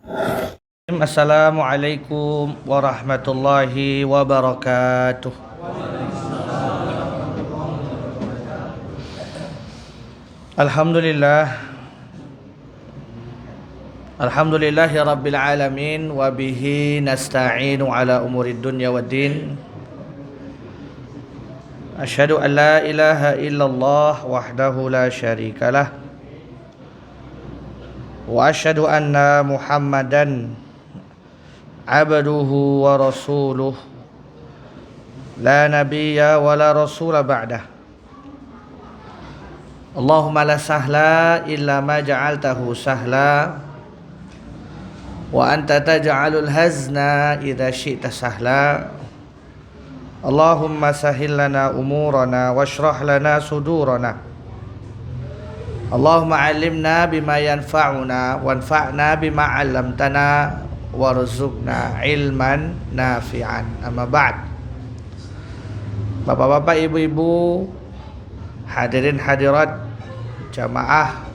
Assalamualaikum warahmatullahi wabarakatuh. Alhamdulillah. Alhamdulillahi rabbil alamin wa bihi nasta'inu ala umurid dunya waddin. Asyhadu an la ilaha illallah wahdahu la syarikalah wa asyhadu anna Muhammadan abduhu wa rasuluh la nabiyya wa la rasula ba'dah. Allahumma la sahla illa ma ja'altahu sahla wa anta taj'alul hazna idza syi'ta sahla. Allahumma sahhil lana umurana washrah lana sudurana. Allahumma 'allimna bima yanfa'una wanfa'na bima 'allamtana warzuqna ilman nafi'an. Amma ba'd. Bapak-bapak, ibu-ibu, hadirin hadirat jamaah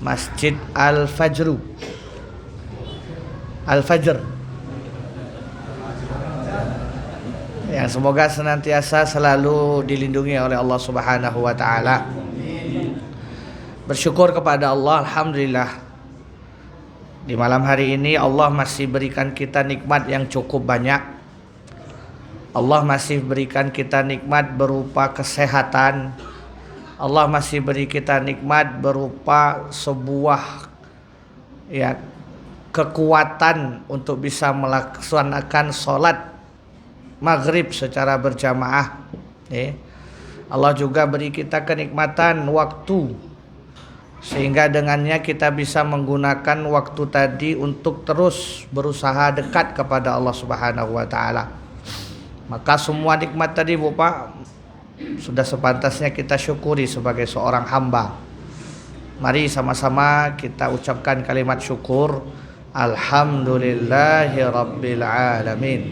Masjid Al-Fajr. Yang semoga senantiasa selalu dilindungi oleh Allah Subhanahu wa taala. Bersyukur kepada Allah, alhamdulillah. Di malam hari ini Allah masih berikan kita nikmat yang cukup banyak. Allah masih berikan kita nikmat berupa kesehatan. Allah masih beri kita nikmat berupa sebuah kekuatan untuk bisa melaksanakan sholat maghrib secara berjamaah. Allah juga beri kita kenikmatan waktu, sehingga dengannya kita bisa menggunakan waktu tadi untuk terus berusaha dekat kepada Allah Subhanahu wa taala. Maka semua nikmat tadi Bapak sudah sepantasnya kita syukuri sebagai seorang hamba. Mari sama-sama kita ucapkan kalimat syukur. Alhamdulillahi rabbil alamin.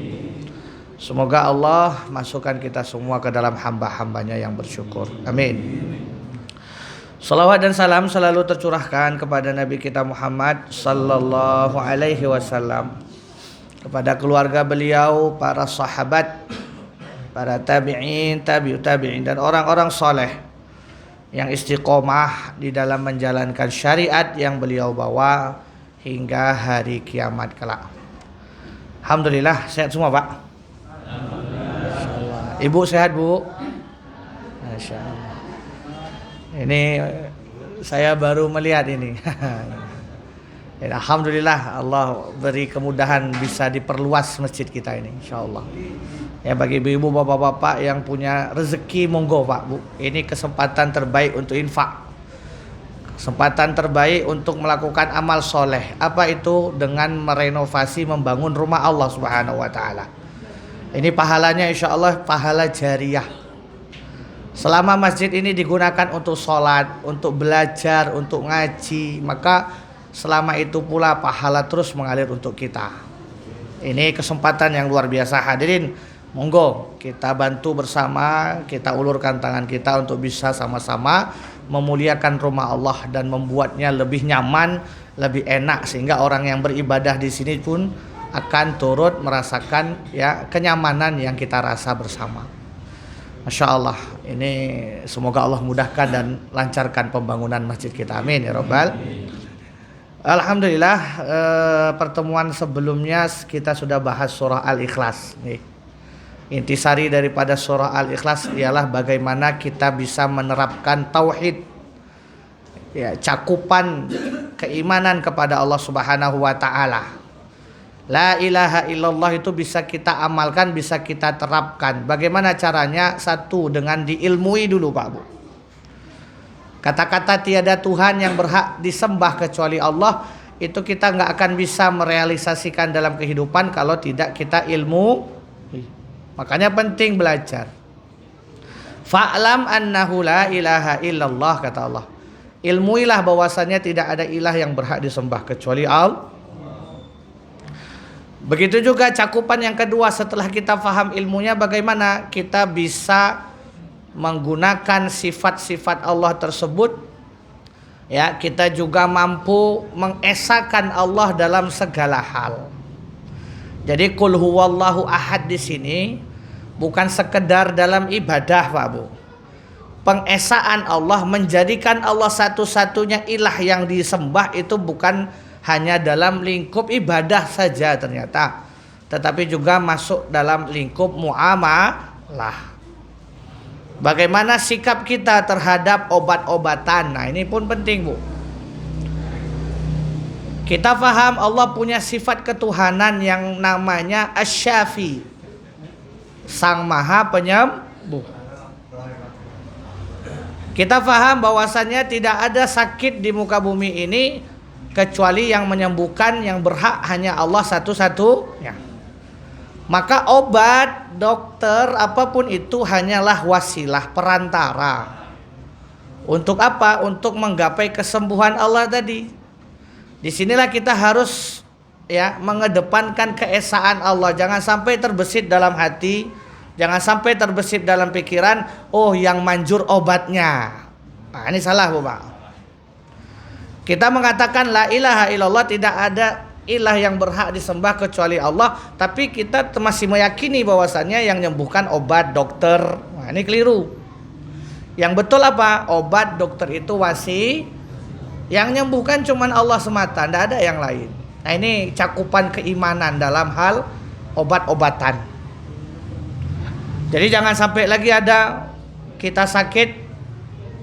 Semoga Allah masukkan kita semua ke dalam hamba-hambanya yang bersyukur. Amin. Salawat dan salam selalu tercurahkan kepada Nabi kita Muhammad sallallahu alaihi wasallam, kepada keluarga beliau, para sahabat, para tabi'in, tabi'ut tabi'in, dan orang-orang soleh yang istiqomah di dalam menjalankan syariat yang beliau bawa hingga hari kiamat kelak. Alhamdulillah, sehat semua Pak? Alhamdulillah. Ibu sehat Bu? Masya Allah. Ini saya baru melihat ini. Alhamdulillah, Allah beri kemudahan bisa diperluas masjid kita ini, insyaallah. Ya, bagi ibu-ibu, bapak-bapak yang punya rezeki, monggo Pak Bu. Ini kesempatan terbaik untuk infak. Kesempatan terbaik untuk melakukan amal soleh. Apa itu? Dengan merenovasi, membangun rumah Allah Subhanahu wa taala. Ini pahalanya insyaallah pahala jariyah. Selama masjid ini digunakan untuk sholat, untuk belajar, untuk ngaji, maka selama itu pula pahala terus mengalir untuk kita. Ini kesempatan yang luar biasa hadirin. Monggo kita bantu bersama, kita ulurkan tangan kita untuk bisa sama-sama memuliakan rumah Allah dan membuatnya lebih nyaman, lebih enak, sehingga orang yang beribadah di sini pun akan turut merasakan kenyamanan yang kita rasa bersama. Masya Allah, ini semoga Allah mudahkan dan lancarkan pembangunan masjid kita. Amin ya Rabbal. Alhamdulillah, pertemuan sebelumnya kita sudah bahas surah Al-Ikhlas. Intisari daripada surah Al-Ikhlas ialah bagaimana kita bisa menerapkan tauhid, cakupan keimanan kepada Allah Subhanahu wa taala. La ilaha illallah itu bisa kita amalkan, bisa kita terapkan. Bagaimana caranya? Satu, dengan diilmui dulu Pak Bu. Kata-kata tiada Tuhan yang berhak disembah kecuali Allah, itu kita nggak akan bisa merealisasikan dalam kehidupan kalau tidak kita ilmu. Makanya penting belajar. Fa'lam annahu la ilaha illallah, kata Allah. Ilmuilah bahwasanya tidak ada ilah yang berhak disembah kecuali Allah. Begitu juga cakupan yang kedua, setelah kita faham ilmunya, bagaimana kita bisa menggunakan sifat-sifat Allah tersebut Ya, kita juga mampu mengesahkan Allah dalam segala hal. Jadi qul huwallahu ahad di sini bukan sekedar dalam ibadah, Pak Bu. Pengesaan Allah, menjadikan Allah satu-satunya ilah yang disembah itu bukan hanya dalam lingkup ibadah saja ternyata, tetapi juga masuk dalam lingkup muamalah. Bagaimana sikap kita terhadap obat-obatan? Nah, ini pun penting, Bu. Kita faham Allah punya sifat ketuhanan yang namanya Asy-Syafi, Sang Maha Penyembuh. Kita faham bahwasannya tidak ada sakit di muka bumi ini kecuali yang menyembuhkan, yang berhak hanya Allah satu-satunya. Maka obat, dokter, apapun itu hanyalah wasilah, perantara. Untuk apa? Untuk menggapai kesembuhan Allah tadi. Disinilah kita harus mengedepankan keesaan Allah. Jangan sampai terbesit dalam hati, jangan sampai terbesit dalam pikiran, oh yang manjur obatnya. Nah, ini salah, Bapak. Kita mengatakan la ilaha illallah, tidak ada ilah yang berhak disembah kecuali Allah, tapi kita masih meyakini bahwasannya yang menyembuhkan obat, dokter. Nah, ini keliru. Yang betul apa? Obat, dokter itu wasi, yang menyembuhkan cuman Allah semata, tidak ada yang lain. Nah, ini cakupan keimanan dalam hal obat-obatan. Jadi jangan sampai lagi ada kita sakit,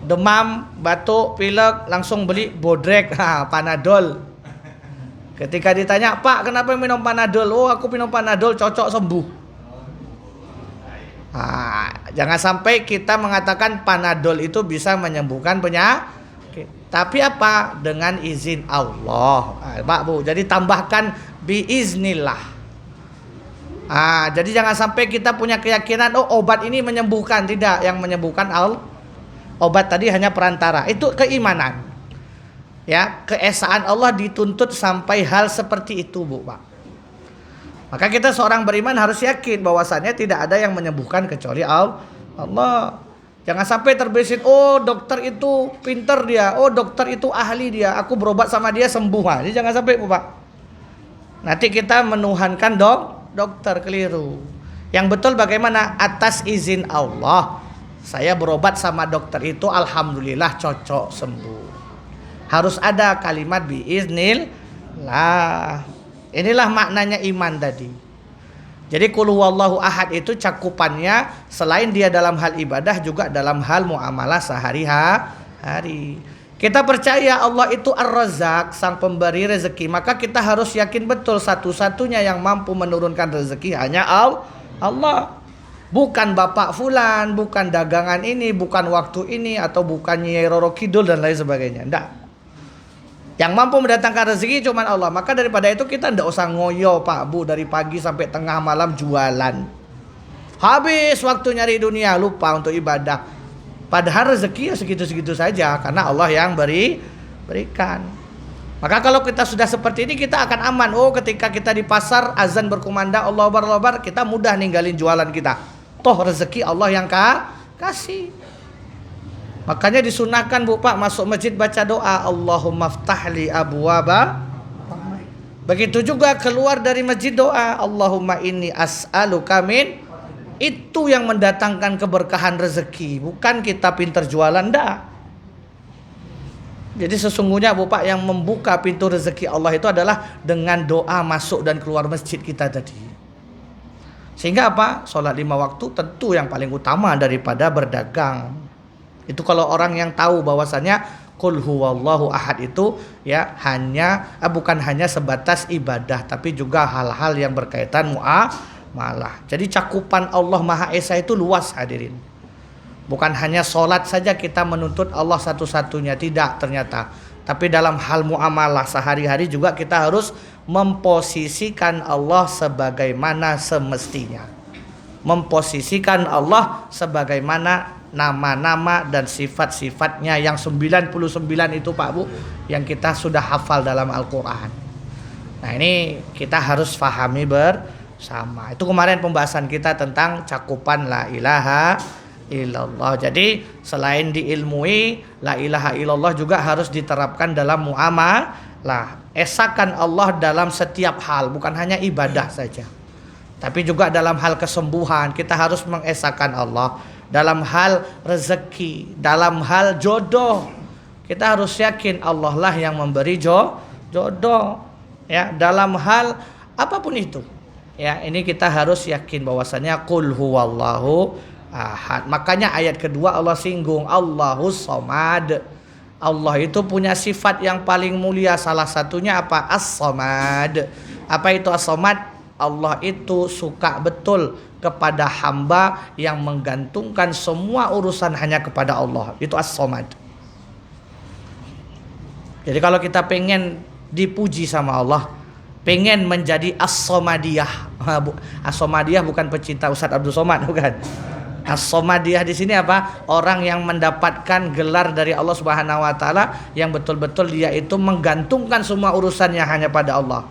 demam, batuk, pilek, langsung beli bodrek, Panadol. Ketika ditanya, Pak, kenapa minum Panadol? Oh, aku minum Panadol, cocok sembuh. Nah, jangan sampai kita mengatakan Panadol itu bisa menyembuhkan penyakit. Tapi apa? Dengan izin Allah. Nah, Pak, Bu, jadi tambahkan biiznillah. Nah, jadi jangan sampai kita punya keyakinan, oh obat ini menyembuhkan. Tidak, yang menyembuhkan Allah. Obat tadi hanya perantara. Itu keimanan. Ya, keesaan Allah dituntut sampai hal seperti itu, Bu, Pak. Maka kita seorang beriman harus yakin bahwasannya tidak ada yang menyembuhkan kecuali Allah. Jangan sampai terbesit, oh dokter itu pinter dia, oh dokter itu ahli dia, aku berobat sama dia sembuh. Jadi jangan sampai, Bu, Pak. Nanti kita menuhankan dokter, keliru. Yang betul bagaimana? Atas izin Allah, saya berobat sama dokter itu alhamdulillah cocok sembuh. Harus ada kalimat biiznillah. Inilah maknanya iman tadi. Jadi qul huwallahu ahad itu cakupannya selain dia dalam hal ibadah juga dalam hal muamalah sehari-hari. Kita percaya Allah itu Ar-Razzaq, sang pemberi rezeki, maka kita harus yakin betul satu-satunya yang mampu menurunkan rezeki hanya Allah. Bukan Bapak Fulan, bukan dagangan ini, bukan waktu ini, atau bukan Nyai Roro Kidul dan lain sebagainya. Enggak. Yang mampu mendatangkan rezeki cuma Allah. Maka daripada itu kita tidak usah ngoyo, Pak Bu, dari pagi sampai tengah malam jualan. Habis waktu nyari dunia, lupa untuk ibadah. Padahal rezeki ya segitu-segitu saja, karena Allah yang berikan. Maka kalau kita sudah seperti ini, kita akan aman. Oh, ketika kita di pasar azan berkumandang Allahu Akbar, Allahu Akbar, kita mudah ninggalin jualan kita. Toh rezeki Allah yang kasih. Makanya disunahkan, Bu, Pak, masuk masjid baca doa Allahumma ftahli abwaba. Begitu juga keluar dari masjid doa Allahumma inni as'aluka min. Itu yang mendatangkan keberkahan rezeki, bukan kita pintar jualan, enggak. Jadi sesungguhnya, Bu, Pak, yang membuka pintu rezeki Allah itu adalah dengan doa masuk dan keluar masjid kita tadi. Sehingga apa? Sholat 5 waktu tentu yang paling utama daripada berdagang. Itu kalau orang yang tahu bahwasannya qul huwallahu ahad itu bukan hanya sebatas ibadah, tapi juga hal-hal yang berkaitan muamalah. Jadi cakupan Allah Maha Esa itu luas, hadirin. Bukan hanya sholat saja kita menuntut Allah satu-satunya, tidak ternyata. Tapi dalam hal muamalah sehari-hari juga kita harus memposisikan Allah sebagaimana semestinya. Memposisikan Allah sebagaimana nama-nama dan sifat-sifatnya yang 99 itu, Pak Bu, yang kita sudah hafal dalam Al-Quran. Nah, ini kita harus fahami bersama. Itu kemarin pembahasan kita tentang cakupan la ilaha illallah. Jadi selain diilmui, la ilaha illallah juga harus diterapkan dalam muamalah. Esakan Allah dalam setiap hal, bukan hanya ibadah saja, tapi juga dalam hal kesembuhan. Kita harus mengesahkan Allah dalam hal rezeki, dalam hal jodoh. Kita harus yakin Allah lah yang memberi jodoh. Ya, dalam hal apapun itu. Ya, ini kita harus yakin bahwasanya qul huwallahu ahad. Makanya ayat kedua Allah singgung Allahus somad. Allah itu punya sifat yang paling mulia, salah satunya apa? As-somad. Apa itu as-somad? Allah itu suka betul kepada hamba yang menggantungkan semua urusan hanya kepada Allah. Itu as-somad. Jadi kalau kita pengen dipuji sama Allah, pengen menjadi as-somadiyah. As-somadiyah bukan pecinta Ustadz Abdul Somad, bukan. As-somadiyah di sini apa? Orang yang mendapatkan gelar dari Allah Subhanahu wa taala yang betul-betul dia itu menggantungkan semua urusannya hanya pada Allah.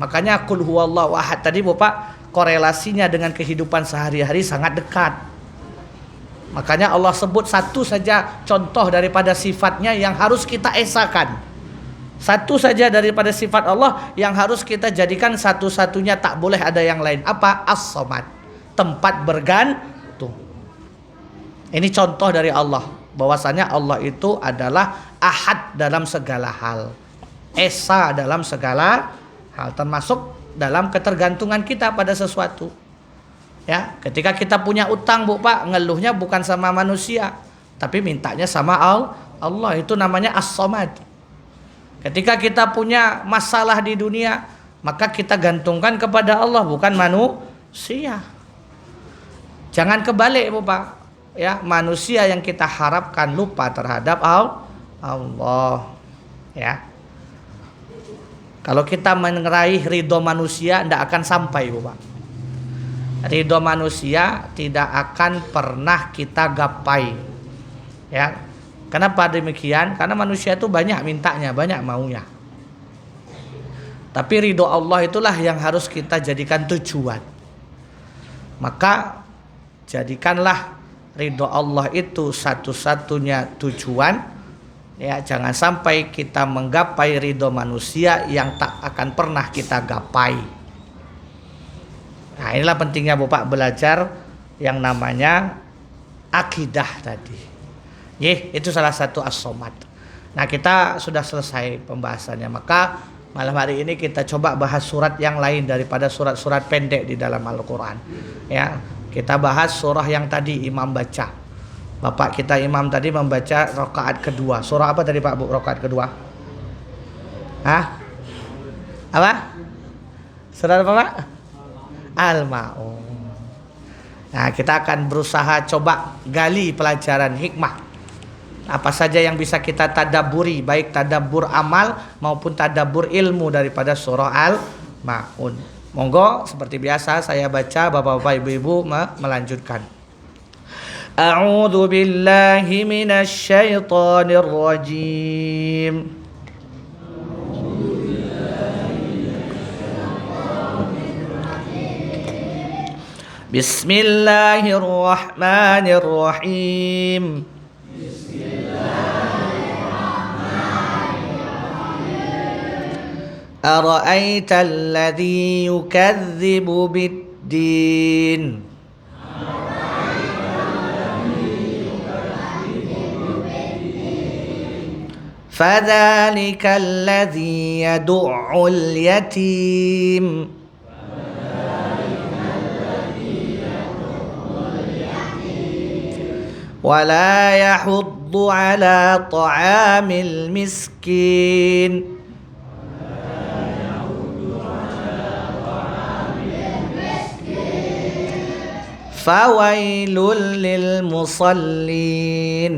Makanya qul huwallahu ahad tadi Bapak, korelasinya dengan kehidupan sehari-hari sangat dekat. Makanya Allah sebut satu saja contoh daripada sifatnya yang harus kita esakan. Satu saja daripada sifat Allah yang harus kita jadikan satu-satunya, tak boleh ada yang lain. Apa? As-somad. Tempat bergantung. Ini contoh dari Allah, bahwasanya Allah itu adalah ahad dalam segala hal, esa dalam segala hal, termasuk dalam ketergantungan kita pada sesuatu. Ya, ketika kita punya utang Pak, ngeluhnya bukan sama manusia, tapi mintanya sama Allah. Itu namanya as-somad. Ketika kita punya masalah di dunia, maka kita gantungkan kepada Allah, bukan manusia. Jangan kebalik Pak. Ya, manusia yang kita harapkan lupa terhadap Allah. Ya. Kalau kita meraih ridho manusia, tidak akan sampai Pak. Ridho manusia tidak akan pernah kita gapai. Ya. Kenapa demikian? Karena manusia itu banyak mintanya, banyak maunya. Tapi ridho Allah itulah yang harus kita jadikan tujuan. Maka jadikanlah ridho Allah itu satu-satunya tujuan. Ya, jangan sampai kita menggapai ridho manusia yang tak akan pernah kita gapai. Nah, inilah pentingnya Bapak belajar yang namanya akidah tadi. Itu salah satu as-somad. Nah, kita sudah selesai pembahasannya. Maka malam hari ini kita coba bahas surat yang lain daripada surat-surat pendek di dalam Al-Quran. Ya, kita bahas surah yang tadi imam baca. Bapak kita imam tadi membaca rakaat kedua. Surah apa tadi Pak Bu rakaat kedua? Hah? Apa? Surah apa Pak? Al-Ma'un. Nah, kita akan berusaha coba gali pelajaran hikmah. Apa saja yang bisa kita tadabburi, baik tadabbur amal maupun tadabbur ilmu daripada surah Al-Ma'un. Monggo seperti biasa saya baca, Bapak-bapak Ibu-ibu melanjutkan. A'udzu billahi minasy syaithanir rajim. Bismillahirrahmanirrahim. أرأيت الذي يكذب بالدين فذلك الذي يدع اليتيم ولا يحض على طعام المسكين فويل للمصلين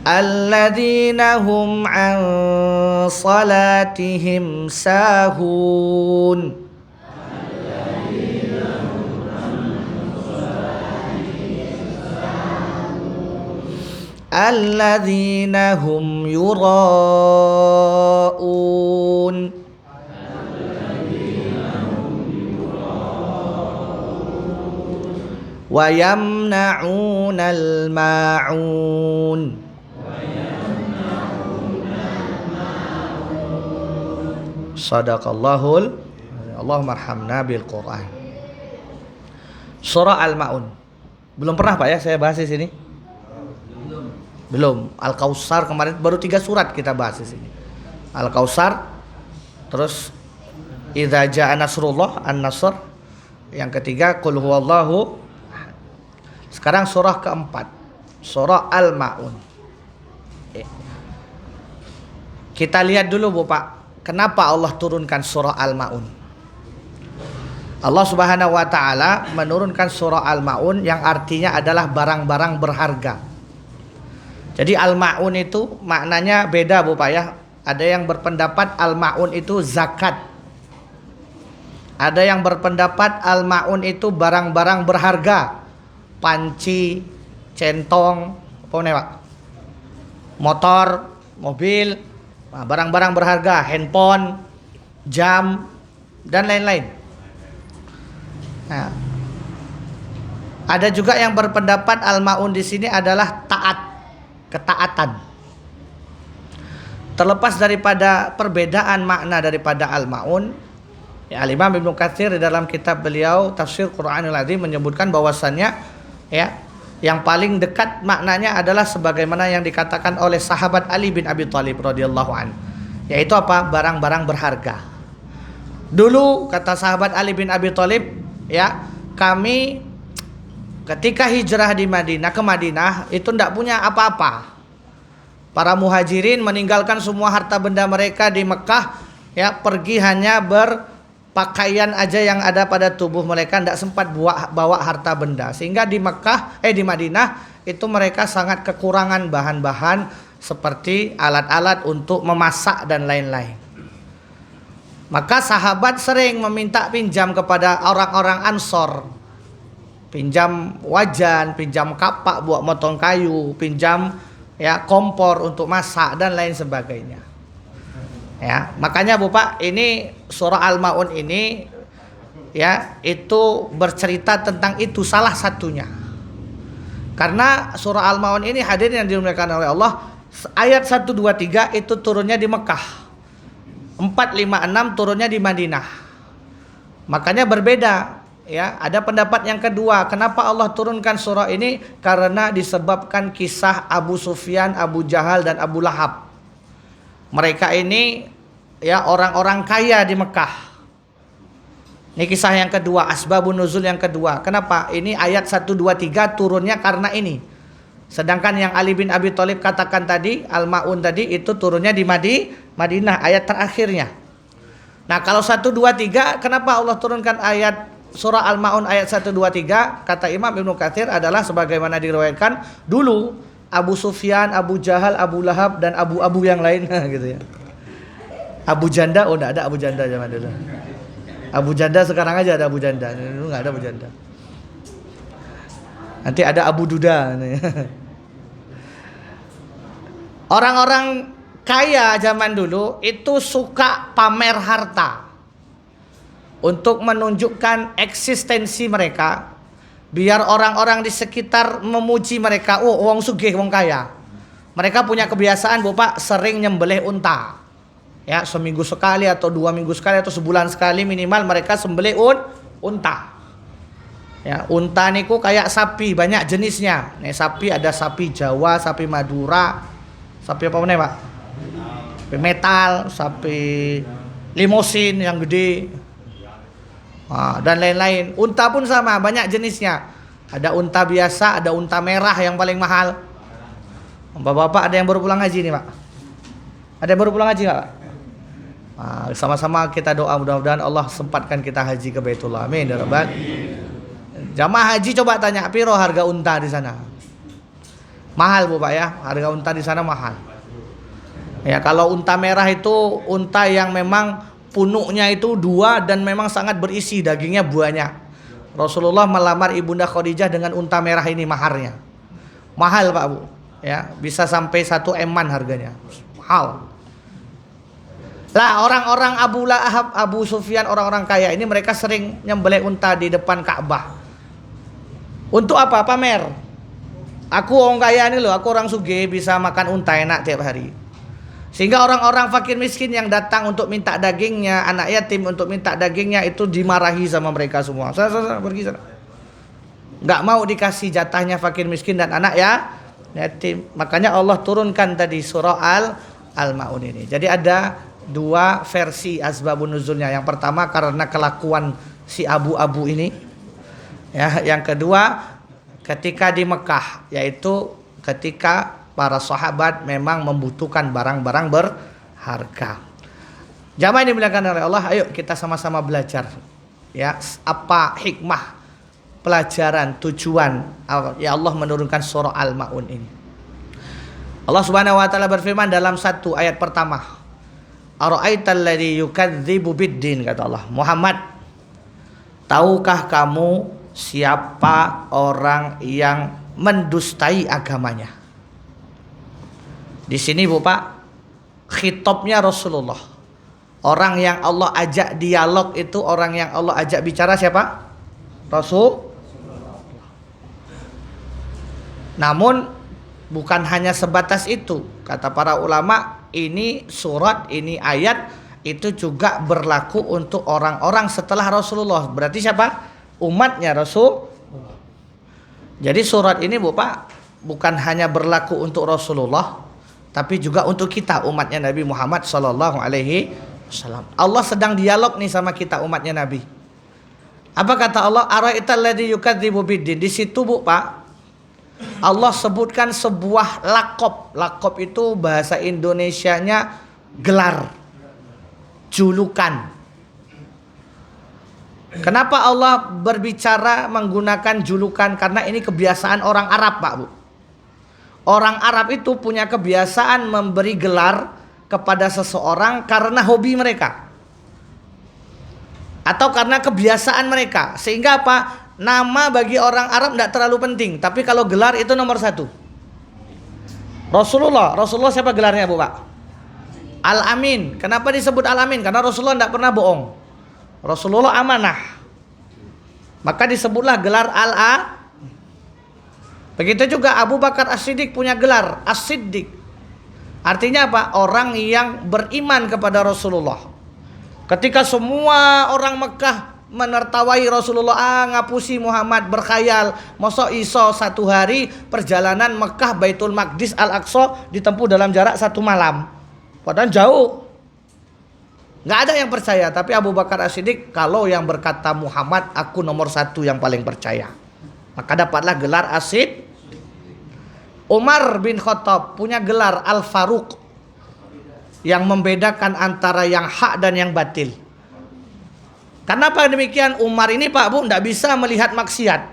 الذين هم عن صلاتهم ساهون الذين هم يراءون wa yamna'unal ma'un. Sadaqallahul. Allahumma arhamna bil Qur'an. Surah Al-Ma'un. Belum pernah Pak ya saya bahas di sini? Belum. Al-Kautsar kemarin baru 3 surat kita bahas di sini. Al-Kautsar, terus Idza Jaa Nasrullah, An-Nasr. Yang ketiga Qul Huwallahu. Sekarang surah keempat, surah Al-Ma'un. Kita lihat dulu Bu Pak, kenapa Allah turunkan surah Al-Ma'un. Allah Subhanahu wa taala menurunkan surah Al-Ma'un yang artinya adalah barang-barang berharga. Jadi Al-Ma'un itu maknanya beda Bu Pak ya. Ada yang berpendapat Al-Ma'un itu zakat. Ada yang berpendapat Al-Ma'un itu barang-barang berharga. Panci, centong, apa nih Pak? Motor, mobil, barang-barang berharga, handphone, jam, dan lain-lain. Nah, ada juga yang berpendapat Al-Ma'un di sini adalah taat, ketaatan. Terlepas daripada perbedaan makna daripada Al-Ma'un, ya, Al-Imam Ibnu Katsir di dalam kitab beliau Tafsir Qur'anul Azim menyebutkan bahwasannya ya, yang paling dekat maknanya adalah sebagaimana yang dikatakan oleh sahabat Ali bin Abi Thalib radhiyallahu anhu, yaitu apa? Barang-barang berharga. Dulu kata sahabat Ali bin Abi Thalib, ya, kami ketika hijrah di Madinah ke Madinah itu tidak punya apa-apa. Para muhajirin meninggalkan semua harta benda mereka di Mekah, ya, pergi hanya berpakaian aja yang ada pada tubuh mereka, tidak sempat bawa harta benda. Sehingga di di Madinah itu mereka sangat kekurangan bahan-bahan seperti alat-alat untuk memasak dan lain-lain. Maka sahabat sering meminta pinjam kepada orang-orang Ansor. Pinjam wajan, pinjam kapak buat motong kayu, pinjam ya kompor untuk masak dan lain sebagainya. Ya, makanya Bu Pak, ini surah Al-Ma'un ini ya itu bercerita tentang itu salah satunya. Karena surah Al-Ma'un ini hadirin yang dimuliakan oleh Allah, ayat 1 2 3 itu turunnya di Mekah. 4 5 6 turunnya di Madinah. Makanya berbeda. Ya, ada pendapat yang kedua, kenapa Allah turunkan surah ini? Karena disebabkan kisah Abu Sufyan, Abu Jahal dan Abu Lahab. Mereka ini ya orang-orang kaya di Mekah. Ini kisah yang kedua, asbabun nuzul yang kedua. Kenapa? Ini ayat 1 2 3 turunnya karena ini. Sedangkan yang Ali bin Abi Thalib katakan tadi, Al-Ma'un tadi itu turunnya di Madinah, ayat terakhirnya. Nah, kalau 1 2 3 kenapa Allah turunkan ayat surah Al-Ma'un ayat 1 2 3? Kata Imam Ibnu Katsir adalah sebagaimana diriwayatkan dulu Abu Sufyan, Abu Jahal, Abu Lahab dan abu-abu yang lain gitu ya. Abu Janda, oh enggak ada Abu Janda zaman dulu. Abu Janda sekarang aja ada Abu Janda. Dulu enggak ada Abu Janda. Nanti ada Abu Duda. Orang-orang kaya zaman dulu itu suka pamer harta untuk menunjukkan eksistensi mereka, biar orang-orang di sekitar memuji mereka. Oh, wong sugih, wong kaya. Mereka punya kebiasaan Bapak sering nyembelih unta. Ya, seminggu sekali atau 2 minggu sekali atau sebulan sekali minimal mereka sembelih unta. Ya, unta niku kayak sapi, banyak jenisnya. Nih sapi ada sapi Jawa, sapi Madura, sapi apa namanya Pak? Sapi metal, sapi limosin yang gede. Dan lain-lain. Unta pun sama, banyak jenisnya. Ada unta biasa, ada unta merah yang paling mahal. Bapak-bapak ada yang baru pulang haji nih Pak? Ada yang baru pulang haji nggak Pak? Sama-sama kita doa mudah-mudahan Allah sempatkan kita haji ke Baitullah. Amin ya rabbal. Jamaah haji coba tanya piro harga unta di sana. Mahal Bu Pak ya, harga unta di sana mahal. Ya, kalau unta merah itu unta yang memang punuknya itu 2 dan memang sangat berisi, dagingnya banyak. Rasulullah melamar Ibunda Khadijah dengan unta merah ini maharnya. Mahal Pak Bu. Ya, bisa sampai 1 eman harganya. Mahal. Lah orang-orang Abu Lahab, Abu Sufyan, orang-orang kaya ini mereka sering nyembelih unta di depan Ka'bah. Untuk apa? Pamer. Aku orang kaya ini loh, aku orang sugih bisa makan unta enak tiap hari. Sehingga orang-orang fakir miskin yang datang untuk minta dagingnya, anak yatim untuk minta dagingnya itu dimarahi sama mereka semua. Sana, pergi sana. Nggak mau dikasih jatahnya fakir miskin dan anak ya yatim. Makanya Allah turunkan tadi surah Al-Maun ini. Jadi ada dua versi asbabun nuzulnya. Yang pertama karena kelakuan si abu-abu ini. Ya, yang kedua ketika di Mekah, yaitu ketika para sahabat memang membutuhkan barang-barang berharga. Jamaah ini dimuliakan oleh Allah, ayo kita sama-sama belajar. Ya, apa hikmah, pelajaran, tujuan ya Allah menurunkan surah Al-Maun ini. Allah Subhanahu wa taala berfirman dalam satu ayat pertama. Ara'aital ladzi yukadzibu biddin, kata Allah. Muhammad, tahukah kamu siapa orang yang mendustai agamanya? Di sini Bu Pak, khitabnya Rasulullah. Orang yang Allah ajak dialog itu, orang yang Allah ajak bicara siapa? Rasul. Namun bukan hanya sebatas itu. Kata para ulama, ini surat, ini ayat itu juga berlaku untuk orang-orang setelah Rasulullah. Berarti siapa? Umatnya Rasul. Jadi surat ini Bu Pak bukan hanya berlaku untuk Rasulullah, tapi juga untuk kita umatnya Nabi Muhammad sallallahu alaihi wasallam. Allah sedang dialog nih sama kita umatnya Nabi. Apa kata Allah? Ara'aital ladzi yukadzibu biddin. Di situ Bu Pak, Allah sebutkan sebuah lakop. Lakop itu bahasa Indonesianya gelar, julukan. Kenapa Allah berbicara menggunakan julukan? Karena ini kebiasaan orang Arab Pak Bu. Orang Arab itu punya kebiasaan memberi gelar kepada seseorang karena hobi mereka atau karena kebiasaan mereka. Sehingga apa? Nama bagi orang Arab tidak terlalu penting, tapi kalau gelar itu nomor satu. Rasulullah siapa gelarnya Bu Pak? Al-Amin. Kenapa disebut Al-Amin? Karena Rasulullah tidak pernah bohong. Rasulullah amanah. Maka disebutlah gelar Al-A. Begitu juga Abu Bakar As-Siddiq punya gelar As-Siddiq. Artinya apa? Orang yang beriman kepada Rasulullah. Ketika semua orang Mekah menertawai Rasulullah, ngapusi Muhammad, berkhayal, masa iso satu hari perjalanan Mekah Baitul Maqdis Al-Aqsa ditempuh dalam jarak 1 malam. Padahal jauh. Nggak ada yang percaya. Tapi Abu Bakar As-Siddiq, kalau yang berkata Muhammad, aku nomor 1 yang paling percaya. Maka dapatlah gelar As-Siddiq. Umar bin Khattab punya gelar Al-Faruq, yang membedakan antara yang hak dan yang batil. Kenapa demikian? Umar ini Pak Bu tidak bisa melihat maksiat.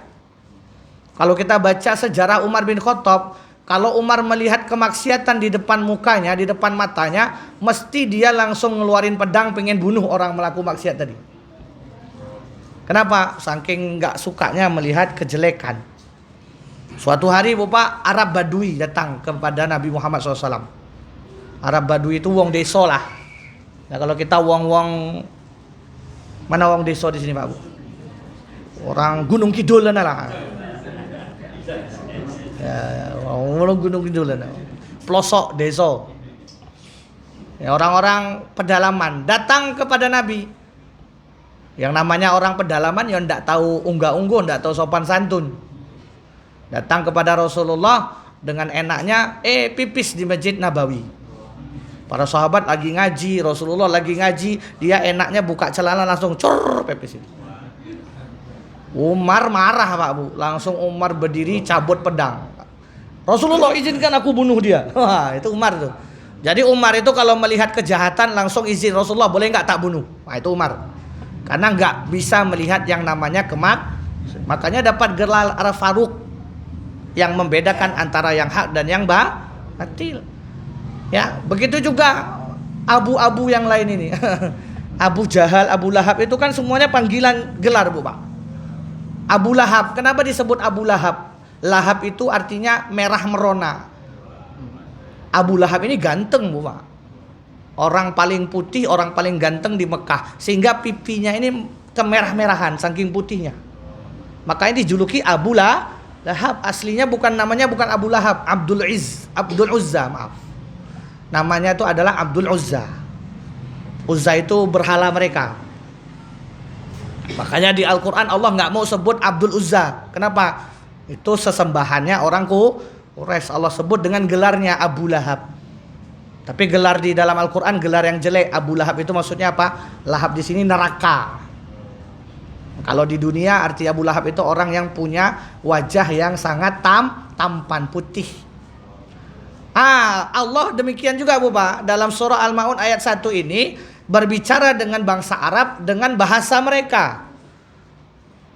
Kalau kita baca sejarah Umar bin Khattab, kalau Umar melihat kemaksiatan di depan mukanya, di depan matanya, mesti dia langsung ngeluarin pedang pengen bunuh orang melakukan maksiat tadi. Kenapa? Saking nggak sukanya melihat kejelekan. Suatu hari Bapak, Arab Badui datang kepada Nabi Muhammad SAW. Arab Badui itu wong deso lah. Nah kalau kita wong-wong, mana wong deso di sini Pak Bu? Orang Gunung Kidul lah. Ya, orang Gunung Kidul lah. Pelosok deso. Ya, orang-orang pedalaman datang kepada Nabi. Yang namanya orang pedalaman yang tidak tahu unggah-ungguh, tidak tahu sopan santun. Datang kepada Rasulullah dengan enaknya, pipis di Masjid Nabawi. Para sahabat lagi ngaji, Rasulullah lagi ngaji, dia enaknya buka celana langsung cur pipis itu. Umar marah Pak Bu, langsung Umar berdiri cabut pedang. Rasulullah izinkan aku bunuh dia. Wah, itu Umar tuh. Jadi Umar itu kalau melihat kejahatan langsung izin Rasulullah, boleh nggak tak bunuh? Nah itu Umar. Karena nggak bisa melihat yang namanya makanya dapat gelar Al-Faruq, yang membedakan antara yang hak dan yang batil. Ya, begitu juga abu-abu yang lain ini. Abu Jahal, Abu Lahab itu kan semuanya panggilan gelar Bu Pak. Abu Lahab, kenapa disebut Abu Lahab? Lahab itu artinya merah merona. Abu Lahab ini ganteng Bu Pak. Orang paling putih, orang paling ganteng di Mekah. Sehingga pipinya ini kemerah-merahan saking putihnya. Makanya dijuluki Abu Lahab. Aslinya namanya bukan Abu Lahab, Abdul Uzza, maaf. Namanya itu adalah Abdul Uzza. Uzza itu berhala mereka. Makanya di Al-Quran Allah nggak mau sebut Abdul Uzza. Kenapa? Itu sesembahannya orang Quraisy. Allah sebut dengan gelarnya Abu Lahab. Tapi gelar di dalam Al-Quran gelar yang jelek. Abu Lahab itu maksudnya apa? Lahab di sini neraka. Kalau di dunia arti Abu Lahab itu orang yang punya wajah yang sangat tampan putih. Allah demikian juga Bapak. Dalam surah Al-Maun ayat 1 ini berbicara dengan bangsa Arab dengan bahasa mereka.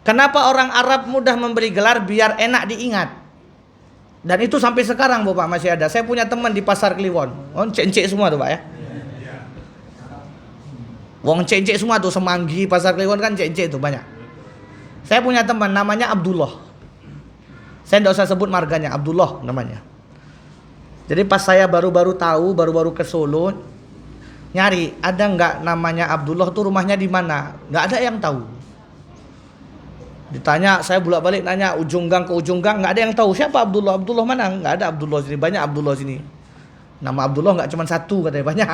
Kenapa orang Arab mudah memberi gelar? Biar enak diingat. Dan itu sampai sekarang Bapak masih ada. Saya punya teman di Pasar Kliwon. Cek-cek semua tuh Pak ya. Wong cek-cek semua tuh, Semanggi, Pasar Kliwon kan cek-cek tuh banyak. Saya punya teman namanya Abdullah. Saya tidak usah sebut marganya, Abdullah namanya. Jadi pas saya baru-baru ke Solo, nyari ada nggak namanya Abdullah tuh rumahnya di mana? Nggak ada yang tahu. Ditanya, saya bolak-balik nanya ujung gang ke ujung gang, nggak ada yang tahu siapa Abdullah. Abdullah mana? Nggak ada Abdullah sini, banyak Abdullah sini. Nama Abdullah nggak cuma satu katanya, banyak.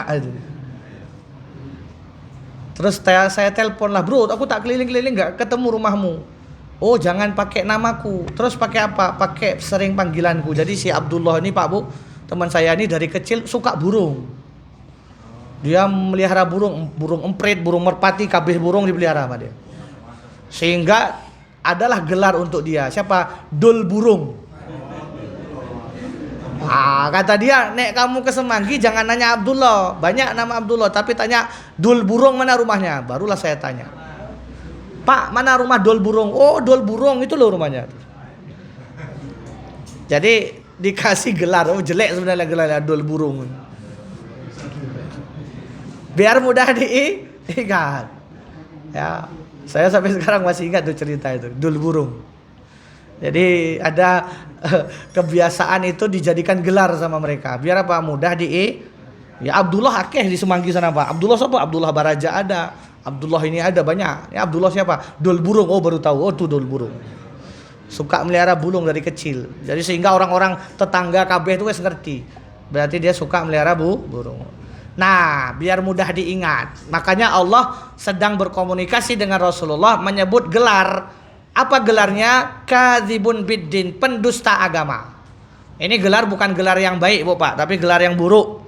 Terus saya telepon lah, bro, aku tak keliling-keliling nggak ketemu rumahmu. Oh jangan pakai namaku. Terus pakai apa? Pakai sering panggilanku. Jadi si Abdullah ini Pak Bu, teman saya ini dari kecil suka burung. Dia melihara burung emprit, burung merpati, kabeh burung dipelihara sama dia. Sehingga adalah gelar untuk dia. Siapa? Dul burung. Kata dia, nek kamu ke Semanggi jangan nanya Abdullah. Banyak nama Abdullah, tapi tanya Dul burung mana rumahnya. Barulah saya tanya, Pak, mana rumah Dul burung? Oh, Dul burung itu loh rumahnya. Jadi dikasih gelar. Oh jelek sebenarnya gelarnya Dul burung. Biar mudah diingat. Ya, saya sampai sekarang masih ingat tuh cerita itu, Dul burung. Jadi ada kebiasaan itu dijadikan gelar sama mereka. Biar apa? Mudah ya Abdullah akeh di Semanggi sana Pak. Abdullah siapa? Abdullah Baraja ada. Abdullah ini ada banyak. Ya Abdullah siapa? Dul burung. Oh baru tahu. Oh tuh Dul burung. Suka melihara burung dari kecil. Jadi sehingga orang-orang tetangga kabeh itu wes ngerti. Berarti dia suka melihara burung. Nah, biar mudah diingat. Makanya Allah sedang berkomunikasi dengan Rasulullah menyebut gelar. Apa gelarnya? Kadzibun biddin, pendusta agama. Ini gelar bukan gelar yang baik, Bu Pak, tapi gelar yang buruk.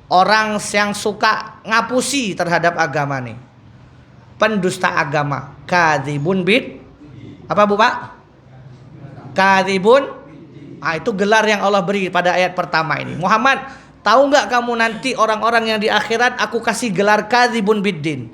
Orang yang suka ngapusi terhadap agama nih. Pendusta agama. Kadzibun apa Bu Pak? Kadzibun. Itu gelar yang Allah beri pada ayat pertama ini. Muhammad, tahu nggak kamu nanti orang-orang yang di akhirat aku kasih gelar kadzibun biddin.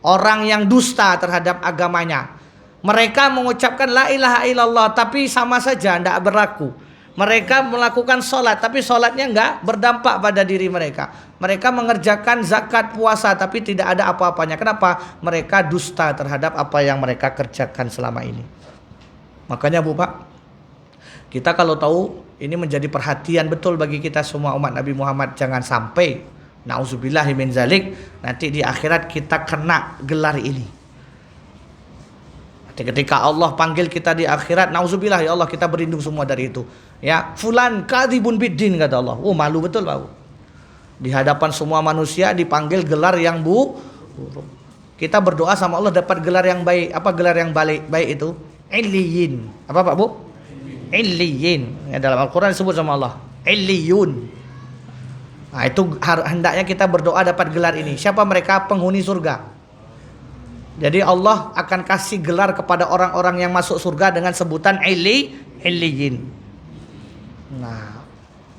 Orang yang dusta terhadap agamanya. Mereka mengucapkan la ilaha illallah tapi sama saja tidak berlaku. Mereka melakukan sholat tapi sholatnya enggak berdampak pada diri mereka. Mereka mengerjakan zakat puasa tapi tidak ada apa-apanya. Kenapa? Mereka dusta terhadap apa yang mereka kerjakan selama ini. Makanya Bu Pak, kita kalau tahu ini menjadi perhatian betul bagi kita semua umat Nabi Muhammad. Jangan sampai na'udzubillahi min zalik nanti di akhirat kita kena gelar ini. Ketika Allah panggil kita di akhirat, nauzubillah ya Allah, kita berlindung semua dari itu. Ya, fulan kadzibun biddin kata Allah. Oh, malu betul Pak. Di hadapan semua manusia dipanggil gelar yang buruk. Kita berdoa sama Allah dapat gelar yang baik. Apa gelar yang baik itu? Illiyin. Apa Pak Bu? Illiyin. Ya, dalam Al-Qur'an disebut sama Allah. Illiyun. Nah, itu hendaknya kita berdoa dapat gelar ini. Siapa mereka? Penghuni surga. Jadi Allah akan kasih gelar kepada orang-orang yang masuk surga dengan sebutan Illiyin. Nah,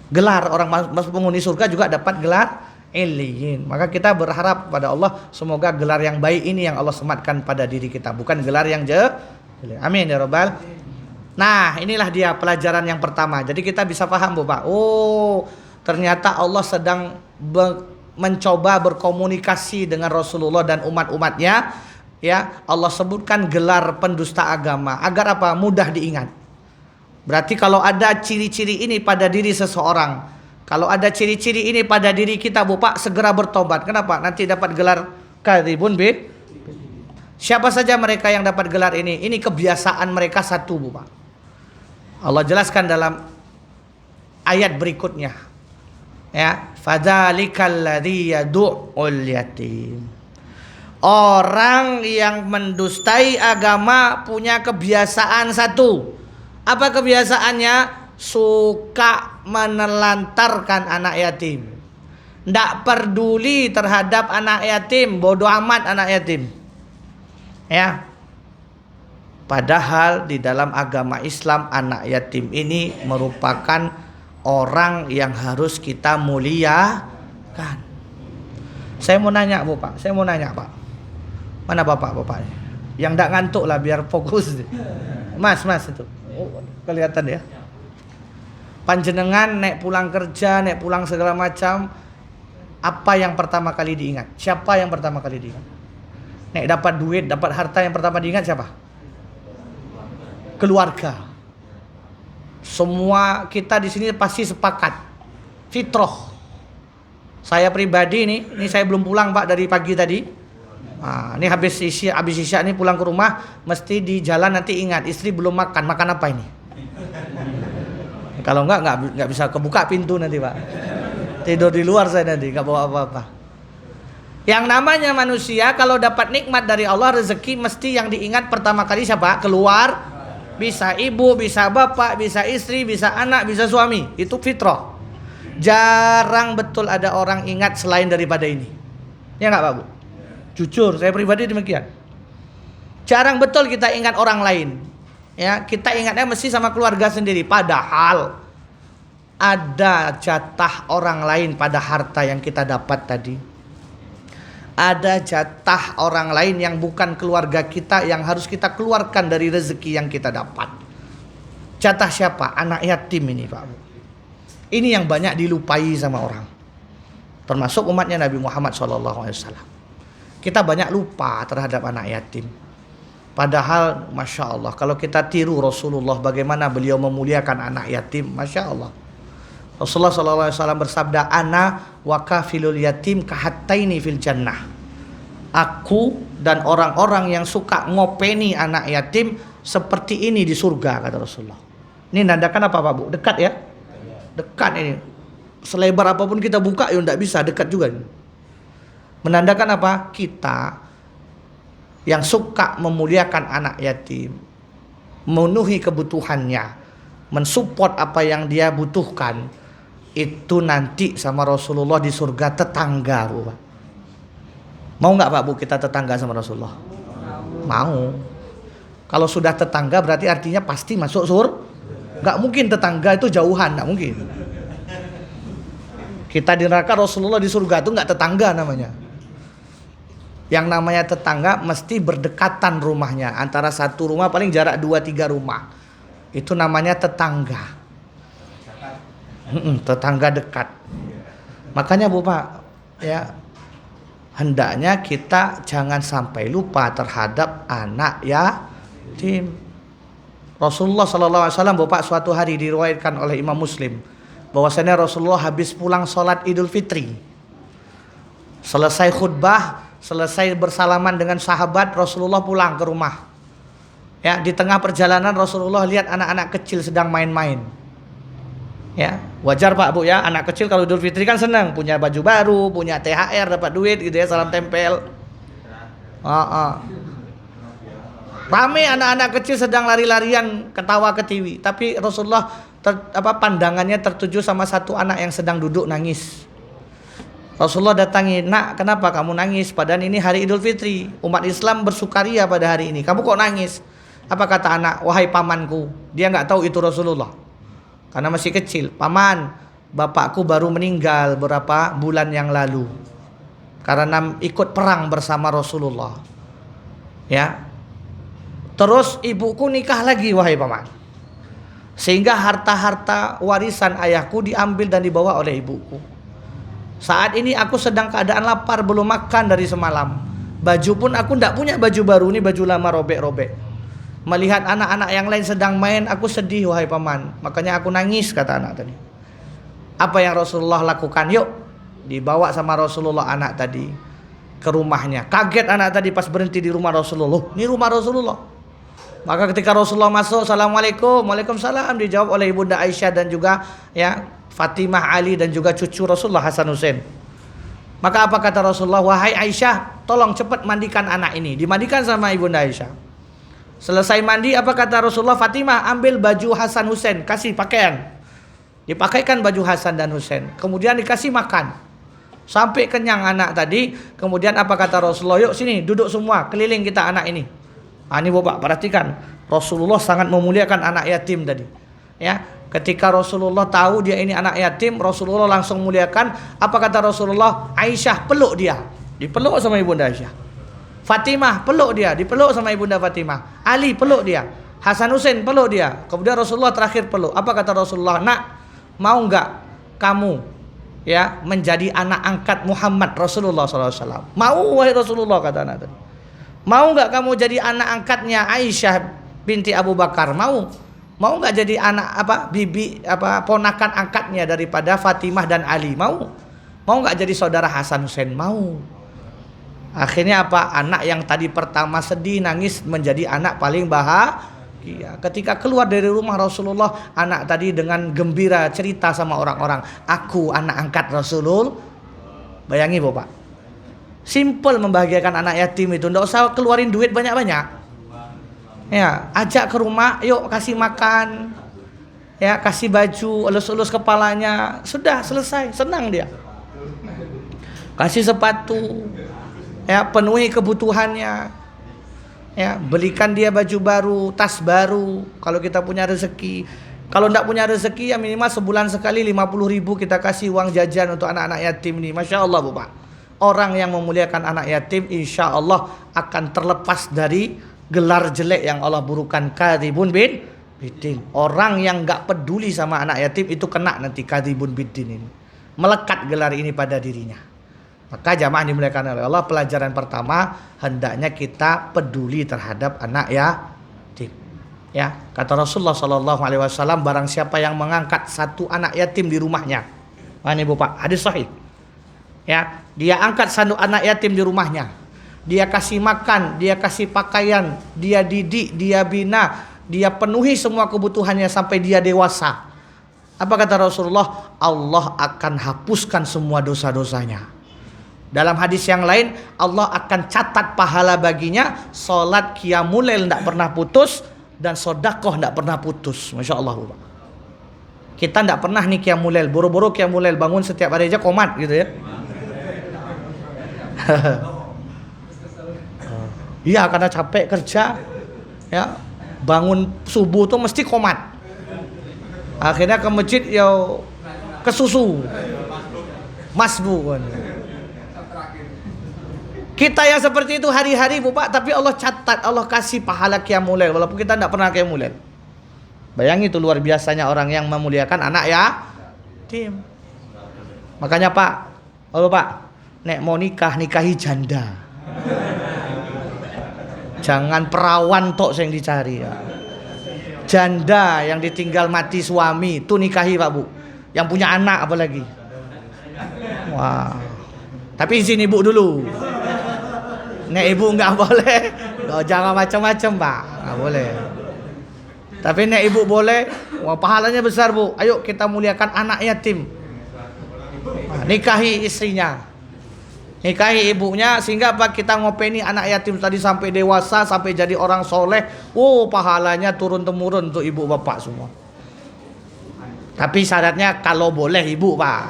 gelar orang masuk penghuni surga juga dapat gelar Illiyin. Maka kita berharap pada Allah semoga gelar yang baik ini yang Allah sematkan pada diri kita, bukan gelar yang jelek. Amin ya Rabbal. Nah, inilah dia pelajaran yang pertama. Jadi kita bisa paham Bu Pak. Oh, ternyata Allah sedang mencoba berkomunikasi dengan Rasulullah dan umat-umatnya. Ya, Allah sebutkan gelar pendusta agama agar apa? Mudah diingat. Berarti kalau ada ciri-ciri ini pada diri seseorang, kalau ada ciri-ciri ini pada diri kita Bu Pak, segera bertobat. Kenapa? Nanti dapat gelar kadzibun bid. Siapa saja mereka yang dapat gelar ini? Ini kebiasaan mereka satu, Bu Pak. Allah jelaskan dalam ayat berikutnya. Ya, fadzalikal ladzi yad'ul yatim. Orang yang mendustai agama punya kebiasaan satu. Apa kebiasaannya? Suka menelantarkan anak yatim. Tidak peduli terhadap anak yatim, bodoh amat anak yatim. Ya. Padahal di dalam agama Islam anak yatim ini merupakan orang yang harus kita muliakan. Saya mau nanya, Bu Pak. Pak. Mana bapaknya? Yang tidak ngantuk lah biar fokus. Mas itu. Oh, kelihatan ya. Panjenengan naik pulang kerja, naik pulang segala macam, apa yang pertama kali diingat? Siapa yang pertama kali diingat? Naik dapat duit, dapat harta, yang pertama diingat siapa? Keluarga. Semua kita di sini pasti sepakat. Fitrah. Saya pribadi ini saya belum pulang Pak dari pagi tadi. Nah, ini habis isya ini pulang ke rumah, mesti di jalan nanti ingat istri belum makan apa ini? Kalau nggak bisa kebuka pintu nanti Pak. Tidur di luar saya nanti, nggak bawa apa-apa. Yang namanya manusia kalau dapat nikmat dari Allah, rezeki mesti yang diingat pertama kali siapa? Keluar. Bisa ibu, bisa bapak, bisa istri, bisa anak, bisa suami. Itu fitrah. Jarang betul ada orang ingat selain daripada ini. Ya nggak Pak Bu? Jujur, saya pribadi demikian. Jarang betul kita ingat orang lain. Ya, kita ingatnya mesti sama keluarga sendiri. Padahal ada jatah orang lain pada harta yang kita dapat tadi. Ada jatah orang lain yang bukan keluarga kita yang harus kita keluarkan dari rezeki yang kita dapat. Jatah siapa? Anak yatim ini Pak. Ini yang banyak dilupai sama orang. Termasuk umatnya Nabi Muhammad SAW. Kita banyak lupa terhadap anak yatim. Padahal Masya Allah, kalau kita tiru Rasulullah bagaimana beliau memuliakan anak yatim, Masya Allah. Rasulullah SAW bersabda, Ana wa kafilul yatim kahattaini fil jannah. Aku dan orang-orang yang suka ngopeni anak yatim seperti ini di surga, kata Rasulullah. Ini nandakan apa Pak Bu? Dekat ya? Dekat ini. Selebar apapun kita buka ya tidak bisa, dekat juga. Menandakan apa? Kita yang suka memuliakan anak yatim, memenuhi kebutuhannya, mensupport apa yang dia butuhkan, itu nanti sama Rasulullah di surga tetangga Bu Pak. Mau nggak Pak Bu kita tetangga sama Rasulullah? Mau. Kalau sudah tetangga berarti artinya pasti masuk surga. Nggak mungkin tetangga itu jauhan, nggak mungkin. Kita di neraka, Rasulullah di surga itu nggak tetangga namanya. Yang namanya tetangga mesti berdekatan rumahnya. Antara satu rumah paling jarak 2-3 rumah. Itu namanya tetangga. Tetangga dekat. Makanya Bu Pak, ya, hendaknya kita jangan sampai lupa terhadap anak yatim. Rasulullah SAW Bu Pak suatu hari diriwayatkan oleh Imam Muslim bahwasanya Rasulullah habis pulang sholat Idul Fitri. Selesai khutbah, selesai bersalaman dengan sahabat, Rasulullah pulang ke rumah. Ya, di tengah perjalanan Rasulullah lihat anak-anak kecil sedang main-main. Ya, wajar Pak Bu ya, anak kecil kalau Idul Fitri kan senang, punya baju baru, punya THR, dapat duit gitu ya, salam tempel. Rame anak-anak kecil sedang lari-larian ketawa ke TV, tapi Rasulullah pandangannya tertuju sama satu anak yang sedang duduk nangis. Rasulullah datangi, nak kenapa kamu nangis? Padahal ini hari Idul Fitri, umat Islam bersukaria pada hari ini. Kamu kok nangis? Apa kata anak? Wahai pamanku. Dia nggak tahu itu Rasulullah, karena masih kecil. Paman, bapakku baru meninggal beberapa bulan yang lalu karena ikut perang bersama Rasulullah. Ya. Terus ibuku nikah lagi wahai paman. Sehingga harta-harta warisan ayahku diambil dan dibawa oleh ibuku. Saat ini aku sedang keadaan lapar, belum makan dari semalam. Baju pun aku tidak punya baju baru, ini baju lama robek-robek. Melihat anak-anak yang lain sedang main, aku sedih wahai paman. Makanya aku nangis, kata anak tadi. Apa yang Rasulullah lakukan? Yuk, dibawa sama Rasulullah anak tadi. ke rumahnya. Kaget anak tadi pas berhenti di rumah Rasulullah. Ini rumah Rasulullah. Maka ketika Rasulullah masuk, Assalamualaikum, Waalaikumsalam, dijawab oleh Ibunda Aisyah dan juga ya Fatimah, Ali dan juga cucu Rasulullah Hasan Husain. Maka apa kata Rasulullah? Wahai Aisyah, tolong cepat mandikan anak ini. Dimandikan sama Ibunda Aisyah. Selesai mandi, apa kata Rasulullah? Fatimah, ambil baju Hasan Husain, kasih pakaian. Dipakaikan baju Hasan dan Husain. Kemudian dikasih makan. Sampai kenyang anak tadi. Kemudian apa kata Rasulullah? Yuk sini, duduk semua, keliling kita anak ini. Ini Bapak perhatikan, Rasulullah sangat memuliakan anak yatim tadi. Ya, ketika Rasulullah tahu dia ini anak yatim, Rasulullah langsung muliakan. Apa kata Rasulullah? Aisyah, peluk dia. Dipeluk sama Ibunda Aisyah. Fatimah, peluk dia. Dipeluk sama Ibunda Fatimah. Ali, peluk dia. Hasan Husain, peluk dia. Kemudian Rasulullah terakhir peluk. Apa kata Rasulullah? Nak, mau enggak kamu ya menjadi anak angkat Muhammad Rasulullah SAW? Mau wahai Rasulullah, kata anak tadi. Mau enggak kamu jadi anak angkatnya Aisyah binti Abu Bakar? Mau? Mau enggak jadi anak ponakan angkatnya daripada Fatimah dan Ali? Mau? Mau enggak jadi saudara Hasan Husain? Mau. Akhirnya apa? Anak yang tadi pertama sedih nangis menjadi anak paling bahagia. Ketika keluar dari rumah Rasulullah, anak tadi dengan gembira cerita sama orang-orang, aku anak angkat Rasulullah. Bayangi Bapak. Simple membahagiakan anak yatim itu, tidak usah keluarin duit banyak-banyak. Ya, ajak ke rumah, yuk kasih makan, ya kasih baju, elus-elus kepalanya, sudah selesai, senang dia. Kasih sepatu, ya penuhi kebutuhannya, ya belikan dia baju baru, tas baru. Kalau kita punya rezeki, kalau tidak punya rezeki ya minimal sebulan sekali 50.000 kita kasih uang jajan untuk anak-anak yatim ini. Masya Allah Bapak. Orang yang memuliakan anak yatim insya Allah akan terlepas dari gelar jelek yang Allah burukan, kadhibun bidin. Orang yang gak peduli sama anak yatim itu kena nanti kadhibun bidin ini. Melekat gelar ini pada dirinya. Maka jamaah dimuliakan oleh Allah, pelajaran pertama hendaknya kita peduli terhadap anak yatim. Ya, kata Rasulullah SAW, barang siapa yang mengangkat satu anak yatim di rumahnya. Ini Bapak, hadis sahih. Ya, dia angkat satu anak yatim di rumahnya. Dia kasih makan, dia kasih pakaian, dia didik, dia bina, dia penuhi semua kebutuhannya sampai dia dewasa. Apa kata Rasulullah? Allah akan hapuskan semua dosa-dosanya. Dalam hadis yang lain, Allah akan catat pahala baginya, salat qiyamul lail tidak pernah putus dan sedekah tidak pernah putus. Masya Allah, Bapak. Kita tidak pernah nih qiyamul lail, boro-boro qiyamul lail, bangun setiap hari aja komat gitu ya. Iya, karena capek kerja ya, bangun subuh tuh mesti komat. Akhirnya ke masjid ya kesusu masbu kan. Kita yang seperti itu hari-hari Bapak, tapi Allah catat, Allah kasih pahala qiyamul lail walaupun kita tidak pernah qiyamul lail. Bayangin itu luar biasanya orang yang memuliakan anak yatim. Makanya Pak, Pak, nek mau nikah, nikahi janda. Jangan perawan tok yang dicari ya. Janda yang ditinggal mati suami itu nikahi Pak Bu. Yang punya anak apalagi. Wah. Tapi izin ibu dulu. Nek ibu nggak boleh, jangan macam-macam Pak, nggak boleh. Tapi nek ibu boleh, wah pahalanya besar Bu. Ayo kita muliakan anak yatim. Nikahi istrinya. Nikahi ibunya sehingga apa, kita ngopeni anak yatim tadi sampai dewasa, sampai jadi orang soleh. Pahalanya turun temurun untuk ibu bapak semua. Tapi syaratnya kalau boleh ibu Pak.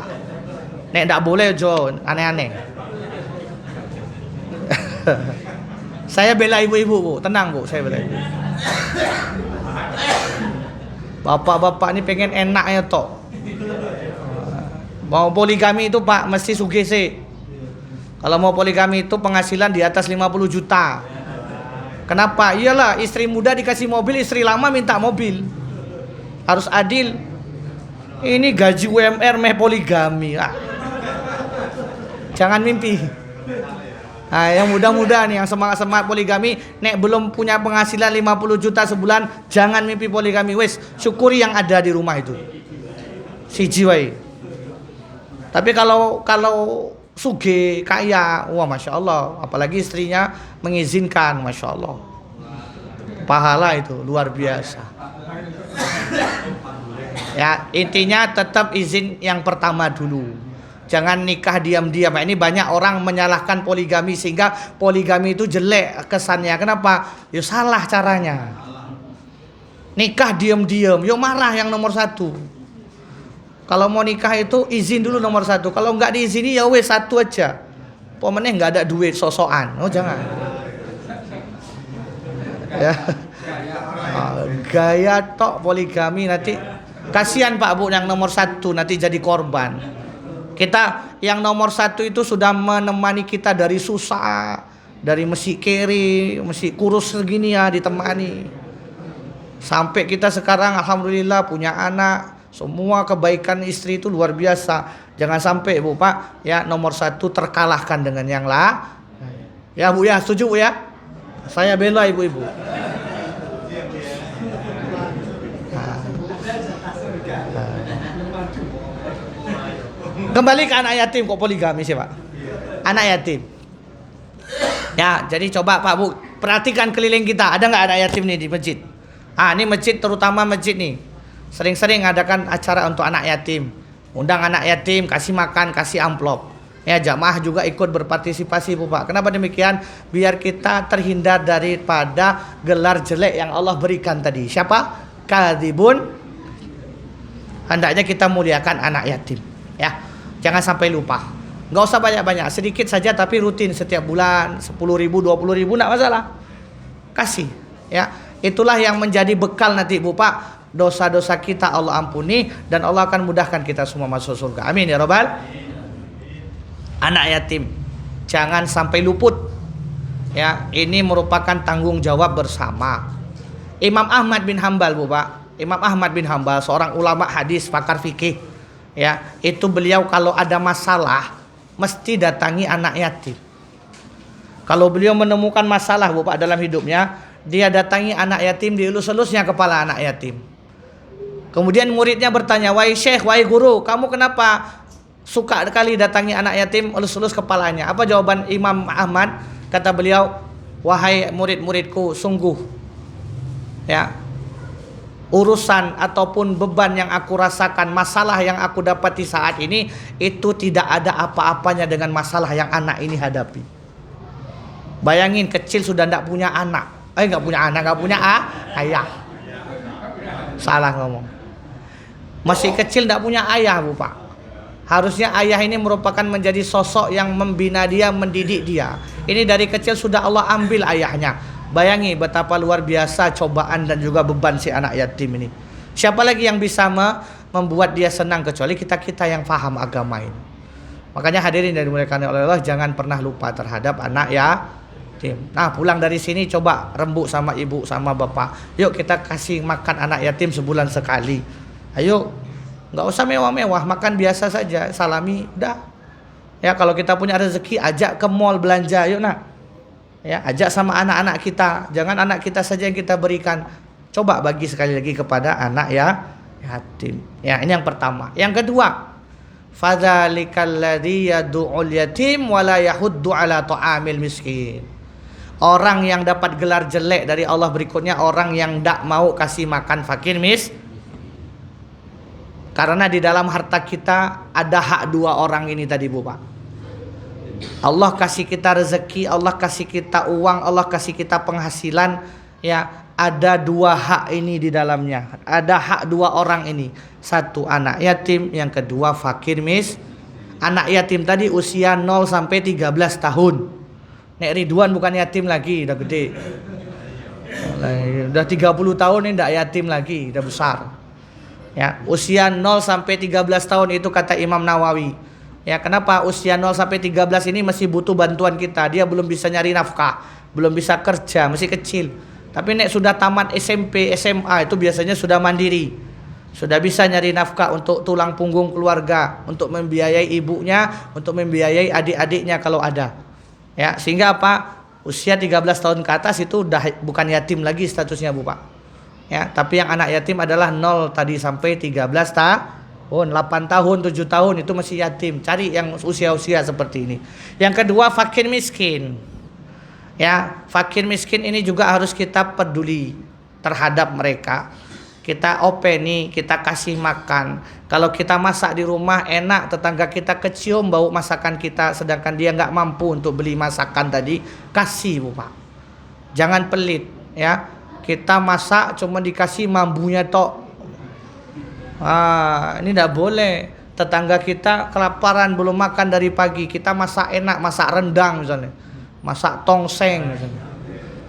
Nek tidak boleh jo aneh-aneh. Saya bela ibu-ibu Bu, tenang Bu, saya bela ibu. Bapak-bapak ini pengen enaknya tok. Mau poligami itu Pak mesti sugih sih. Kalau mau poligami itu penghasilan di atas 50 juta. Kenapa? Iyalah, istri muda dikasih mobil, istri lama minta mobil. Harus adil. Ini gaji UMR meh poligami. Jangan mimpi. Nah, yang muda-muda nih, yang semangat-semangat poligami, nek belum punya penghasilan 50 juta sebulan, jangan mimpi poligami. Wes, syukuri yang ada di rumah itu. Siji wae. Tapi kalau suge, kaya, wah masya Allah. Apalagi istrinya mengizinkan, masya Allah. Pahala itu luar biasa. Ya intinya tetap izin yang pertama dulu. Jangan nikah diam-diam. Ini banyak orang menyalahkan poligami sehingga poligami itu jelek kesannya. Kenapa? Ya salah caranya. Nikah diam-diam, yuk marah yang nomor satu. Kalau mau nikah itu izin dulu nomor satu. Kalau nggak diizini ya wes satu aja. Pemenang nggak ada duit sosokan. Oh jangan. Ya. Gaya tok poligami nanti kasihan Pak Bu yang nomor satu nanti jadi korban. Kita yang nomor satu itu sudah menemani kita dari susah, dari mesti kiri, mesti kurus segini ya ditemani. Sampai kita sekarang alhamdulillah punya anak, semua kebaikan istri itu luar biasa. Jangan sampai Bu Pak ya nomor satu terkalahkan dengan yang lain. Ya Bu ya, setuju Bu ya? Saya bela ibu-ibu. Kembali ke anak yatim kok poligami sih Pak? Anak yatim. Ya, jadi coba Pak Bu perhatikan keliling kita, ada nggak anak yatim nih di masjid? Ini masjid terutama masjid nih. Sering-sering adakan acara untuk anak yatim. Undang anak yatim, kasih makan, kasih amplop. Ya, jamaah juga ikut berpartisipasi Bu Pak. Kenapa demikian? Biar kita terhindar daripada gelar jelek yang Allah berikan tadi. Siapa? Kadibun. Hendaknya kita muliakan anak yatim. Ya. Jangan sampai lupa. Nggak usah banyak-banyak, sedikit saja tapi rutin setiap bulan 10.000, 20.000 nggak masalah. Kasih, ya. Itulah yang menjadi bekal nanti Bu Pak. Dosa-dosa kita Allah ampuni dan Allah akan mudahkan kita semua masuk surga. Amin ya Rabbal. Anak yatim jangan sampai luput. Ya, ini merupakan tanggung jawab bersama. Imam Ahmad bin Hambal Bu Pak. Imam Ahmad bin Hambal seorang ulama hadis, pakar fikih. Ya, itu beliau kalau ada masalah mesti datangi anak yatim. Kalau beliau menemukan masalah Bu Pak dalam hidupnya, dia datangi anak yatim, dielus-elusnya kepala anak yatim. Kemudian muridnya bertanya, "Wahai Syekh, wahai guru, kamu kenapa suka sekali datangi anak yatim, elus-elus kepalanya?" Apa jawaban Imam Ahmad? Kata beliau, "Wahai murid-muridku, sungguh ya, urusan ataupun beban yang aku rasakan, masalah yang aku dapati saat ini itu tidak ada apa-apanya dengan masalah yang anak ini hadapi." Bayangin kecil sudah tidak punya anak, nggak punya anak, nggak punya ayah. Salah ngomong. Masih kecil tidak punya ayah Bu Pak. Harusnya ayah ini merupakan menjadi sosok yang membina dia, mendidik dia. Ini dari kecil sudah Allah ambil ayahnya. Bayangi betapa luar biasa cobaan dan juga beban si anak yatim ini. Siapa lagi yang bisa membuat dia senang kecuali kita-kita yang paham agama ini. Makanya hadirin yang dimuliakan oleh Allah, jangan pernah lupa terhadap anak yatim. Nah, pulang dari sini coba rembuk sama ibu sama bapak. Yuk kita kasih makan anak yatim sebulan sekali. Ayo, nggak usah mewah-mewah, makan biasa saja, salami, dah. Ya, kalau kita punya rezeki ajak ke mall belanja, yuk nak. Ya, ajak sama anak-anak kita. Jangan anak kita saja yang kita berikan. Coba bagi sekali lagi kepada anak yatim. Ya, ini yang pertama. Yang kedua, fadzalikal ladzi yad'ul yatim wa la yahuddu ala ta'amil miskin. Orang yang dapat gelar jelek dari Allah berikutnya orang yang tidak mau kasih makan fakir karena di dalam harta kita ada hak dua orang ini tadi Bu Pak. Allah kasih kita rezeki, Allah kasih kita uang, Allah kasih kita penghasilan, ya ada dua hak ini di dalamnya. Ada hak dua orang ini. Satu anak yatim, yang kedua fakir Anak yatim tadi usia 0 sampai 13 tahun. Nek Ridwan bukan yatim lagi, udah gede. Udah 30 tahun ini enggak yatim lagi, udah besar. Ya, usia 0 sampai 13 tahun itu kata Imam Nawawi. Ya, kenapa usia 0 sampai 13 ini masih butuh bantuan kita. Dia belum bisa nyari nafkah, belum bisa kerja, masih kecil. Tapi nek sudah tamat SMP, SMA itu biasanya sudah mandiri. Sudah bisa nyari nafkah untuk tulang punggung keluarga, untuk membiayai ibunya, untuk membiayai adik-adiknya kalau ada. Ya, sehingga apa? Usia 13 tahun ke atas itu udah bukan yatim lagi statusnya Bu Pak. Ya, tapi yang anak yatim adalah 0 tadi sampai 13 Oh, 8 tahun, 7 tahun itu masih yatim. Cari yang usia-usia seperti ini. Yang kedua, fakir miskin. Ya, fakir miskin ini juga harus kita peduli terhadap mereka. Kita openi, kita kasih makan. Kalau kita masak di rumah enak, tetangga kita kecium bau masakan kita, sedangkan dia nggak mampu untuk beli masakan tadi, kasih Bu Pak. Jangan pelit, ya. Kita masak cuma dikasih mambunya tok. Ini tidak boleh. Tetangga kita kelaparan belum makan dari pagi, kita masak enak, masak rendang misalnya, masak tongseng misalnya,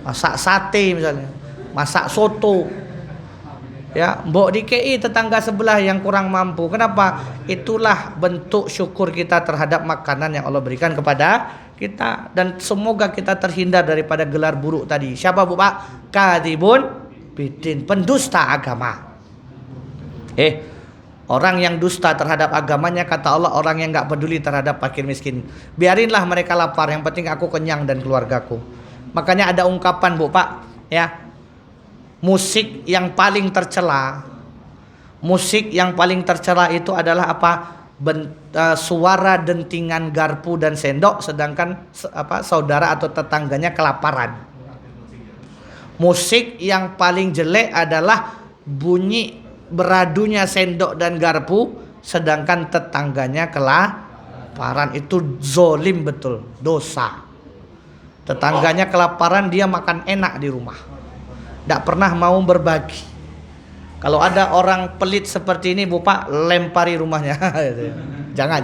masak sate misalnya, masak soto. Ya, mbok dikei tetangga sebelah yang kurang mampu. Kenapa? Itulah bentuk syukur kita terhadap makanan yang Allah berikan kepada kita. Dan semoga kita terhindar daripada gelar buruk tadi. Siapa Bu Pak? Kadibun bidin, pendusta agama. Orang yang dusta terhadap agamanya, kata Allah, orang yang gak peduli terhadap fakir miskin. Biarinlah mereka lapar, yang penting aku kenyang dan keluargaku. Makanya ada ungkapan Bu Pak, ya, musik yang paling tercela. Musik yang paling tercela itu adalah apa? Suara dentingan garpu dan sendok, sedangkan saudara atau tetangganya kelaparan. Musik yang paling jelek adalah bunyi beradunya sendok dan garpu, sedangkan tetangganya kelaparan. Itu zolim betul, dosa. Tetangganya kelaparan, dia makan enak di rumah, tidak pernah mau berbagi. Kalau ada orang pelit seperti ini Bu Pak, lempari rumahnya. Jangan.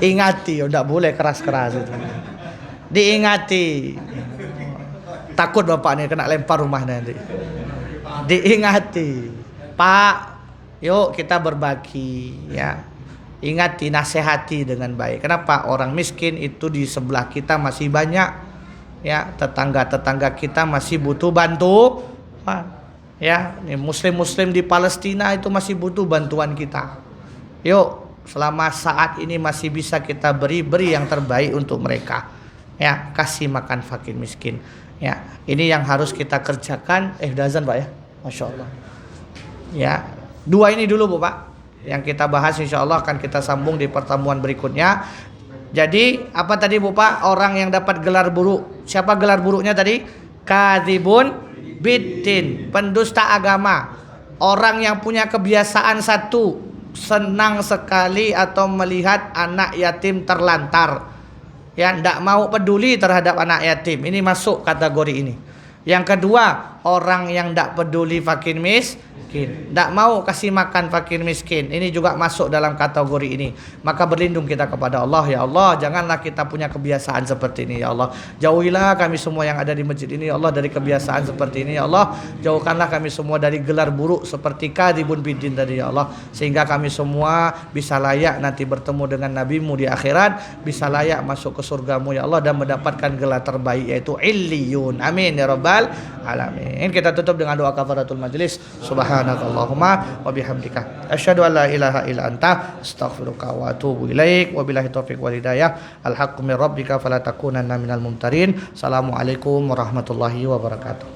Ingati, tidak boleh keras-keras itu. Diingati. Takut Bapak nih kena lempar rumahnya nanti. Diingati, Pak, yuk kita berbagi, ya. Ingati, nasihati dengan baik. Kenapa? Orang miskin itu di sebelah kita masih banyak, ya. Tetangga-tetangga kita masih butuh bantuan, ya. Muslim-muslim di Palestina itu masih butuh bantuan kita. Yuk, selama saat ini masih bisa kita beri yang terbaik untuk mereka, ya. Kasih makan fakir miskin, ya. Ini yang harus kita kerjakan. Udah azan Pak ya, Masya Allah. Ya, 2 ini dulu Bu Pak yang kita bahas, insya Allah akan kita sambung di pertemuan berikutnya. Jadi apa tadi Bu Pak? Orang yang dapat gelar buruk. Siapa gelar buruknya tadi? Kadzibun biddin, pendusta agama. Orang yang punya kebiasaan satu, senang sekali atau melihat anak yatim terlantar, ya, tidak mau peduli terhadap anak yatim. Ini masuk kategori ini. Yang kedua, orang yang tidak peduli fakir miskin, tidak mau kasih makan fakir miskin, ini juga masuk dalam kategori ini. Maka berlindung kita kepada Allah. Ya Allah, janganlah kita punya kebiasaan seperti ini. Ya Allah, jauhilah kami semua yang ada di masjid ini, ya Allah, dari kebiasaan seperti ini. Ya Allah, jauhkanlah kami semua dari gelar buruk seperti kadzibun bidin tadi. Ya Allah, sehingga kami semua bisa layak nanti bertemu dengan Nabi-Mu di akhirat, bisa layak masuk ke surga-Mu ya Allah, dan mendapatkan gelar terbaik yaitu Illiyun. Amin ya rabbal alamin. Kita tutup dengan doa kafaratul majlis. Subhanakallahumma wa bihamdika asyhadu an la ilaha illa anta astaghfiruka wa atubu ilaik. Wabillahi taufiq wal hidayah. Al haqqu min rabbika fala takunanna minal mumtarin. Assalamualaikum warahmatullahi wabarakatuh.